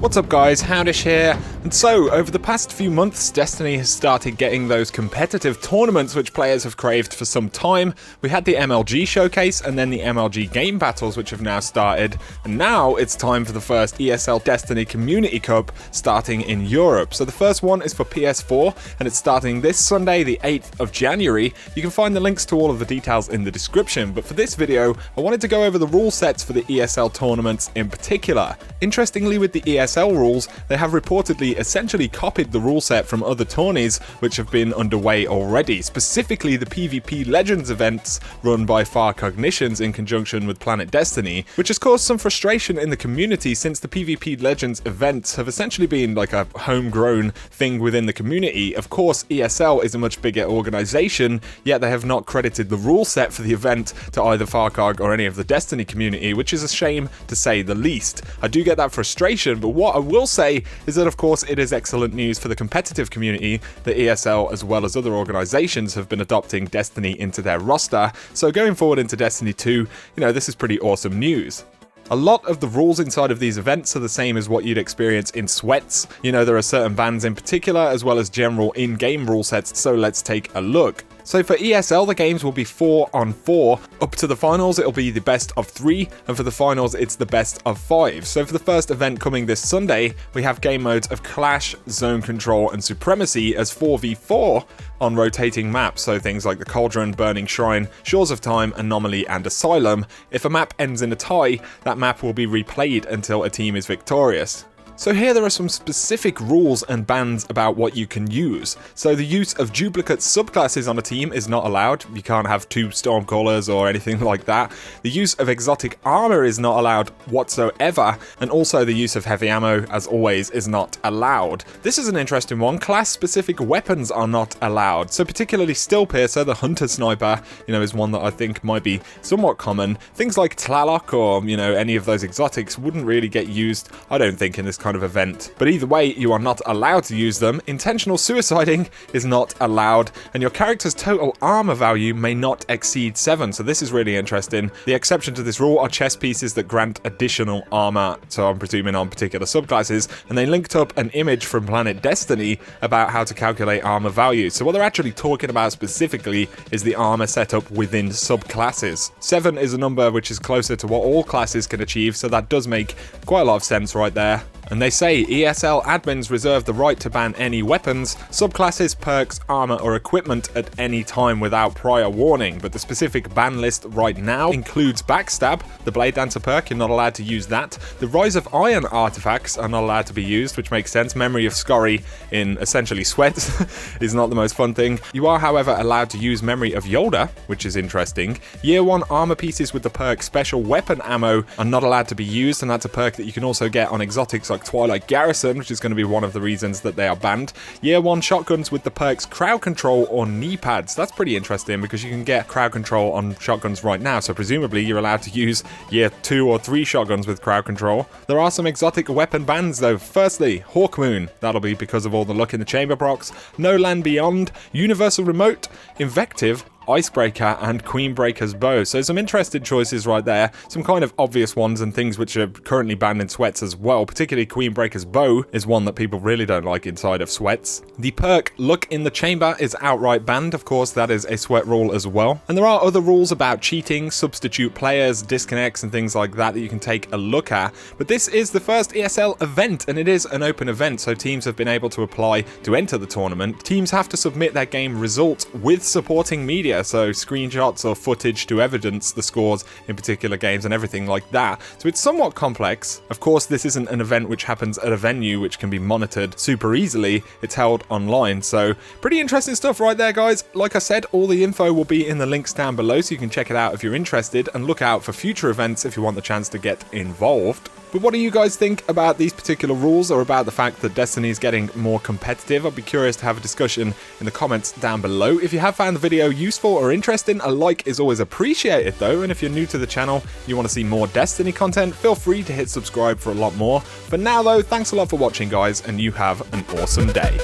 What's up guys, XHOUNDISHx here, and so over the past few months Destiny has started getting those competitive tournaments which players have craved for some time. We had the MLG showcase and then the MLG game battles which have now started, and now it's time for the first ESL Destiny Community Cup starting in Europe. So the first one is for PS4 and it's starting this Sunday the 8th of January. You can find the links to all of the details in the description, but for this video I wanted to go over the rule sets for the ESL tournaments in particular. Interestingly, with the ESL rules, they have reportedly essentially copied the rule set from other tourneys which have been underway already, specifically the PvP Legends events run by Far Cognitions in conjunction with Planet Destiny, which has caused some frustration in the community since the PvP Legends events have essentially been like a homegrown thing within the community. Of course, ESL is a much bigger organization, yet they have not credited the rule set for the event to either FarCog or any of the Destiny community, which is a shame to say the least. I do get that frustration, but what I will say is that of course it is excellent news for the competitive community that ESL as well as other organizations have been adopting Destiny into their roster. So going forward into Destiny 2, this is pretty awesome news. A lot of the rules inside of these events are the same as what you'd experience in Sweats. There are certain bans in particular as well as general in-game rule sets, so let's take a look. So for ESL, the games will be 4-on-4. Up to the finals, it'll be the best of 3, and for the finals, it's the best of 5. So for the first event coming this Sunday, we have game modes of Clash, Zone Control, and Supremacy as 4v4 on rotating maps, so things like the Cauldron, Burning Shrine, Shores of Time, Anomaly, and Asylum. If a map ends in a tie, that map will be replayed until a team is victorious. So here there are some specific rules and bans about what you can use. So the use of duplicate subclasses on a team is not allowed. You can't have 2 Stormcallers or anything like that. The use of exotic armor is not allowed whatsoever, and also the use of heavy ammo, as always, is not allowed. This is an interesting one. Class-specific weapons are not allowed. So particularly Stillpiercer, the Hunter Sniper, is one that I think might be somewhat common. Things like Tlaloc or, any of those exotics wouldn't really get used, I don't think, in this kind of event. But either way, you are not allowed to use them. Intentional suiciding is not allowed, and your character's total armor value may not exceed 7, so this is really interesting. The exception to this rule are chess pieces that grant additional armor, so I'm presuming on particular subclasses, and they linked up an image from Planet Destiny about how to calculate armor value. So what they're actually talking about specifically is the armor setup within subclasses. 7 is a number which is closer to what all classes can achieve, so that does make quite a lot of sense right there. And they say ESL admins reserve the right to ban any weapons, subclasses, perks, armor, or equipment at any time without prior warning, but the specific ban list right now includes Backstab, the Blade Dancer perk, you're not allowed to use that. The Rise of Iron artifacts are not allowed to be used, which makes sense. Memory of Scurry in essentially Sweats is not the most fun thing. You are, however, allowed to use Memory of Yolda, which is interesting. Year 1 armor pieces with the perk Special Weapon Ammo are not allowed to be used, and that's a perk that you can also get on exotics like Twilight Garrison, which is going to be one of the reasons that they are banned. Year 1 shotguns with the perks Crowd Control or Knee Pads. That's pretty interesting because you can get Crowd Control on shotguns right now, so presumably you're allowed to use Year 2 or 3 shotguns with Crowd Control. There are some exotic weapon bans though. Firstly, Hawkmoon. That'll be because of all the luck in the chamber procs. No Land Beyond, Universal Remote, Invective, Icebreaker, and Queenbreaker's Bow. So some interesting choices right there. Some kind of obvious ones and things which are currently banned in Sweats as well. Particularly Queenbreaker's Bow is one that people really don't like inside of Sweats. The perk Luck in the Chamber is outright banned. Of course, that is a Sweat rule as well. And there are other rules about cheating, substitute players, disconnects, and things like that you can take a look at. But this is the first ESL event, and it is an open event, so teams have been able to apply to enter the tournament. Teams have to submit their game results with supporting media, so screenshots or footage to evidence the scores in particular games and everything like that. So it's somewhat complex. Of course, this isn't an event which happens at a venue which can be monitored super easily. It's held online, so pretty interesting stuff right there, guys. Like I said, all the info will be in the links down below, so you can check it out if you're interested, and look out for future events if you want the chance to get involved. But what do you guys think about these particular rules, or about the fact that Destiny is getting more competitive? I'd be curious to have a discussion in the comments down below. If you have found the video useful or interesting, a like is always appreciated though, and if you're new to the channel, you want to see more Destiny content, feel free to hit subscribe for a lot more. For now though, thanks a lot for watching guys, and you have an awesome day.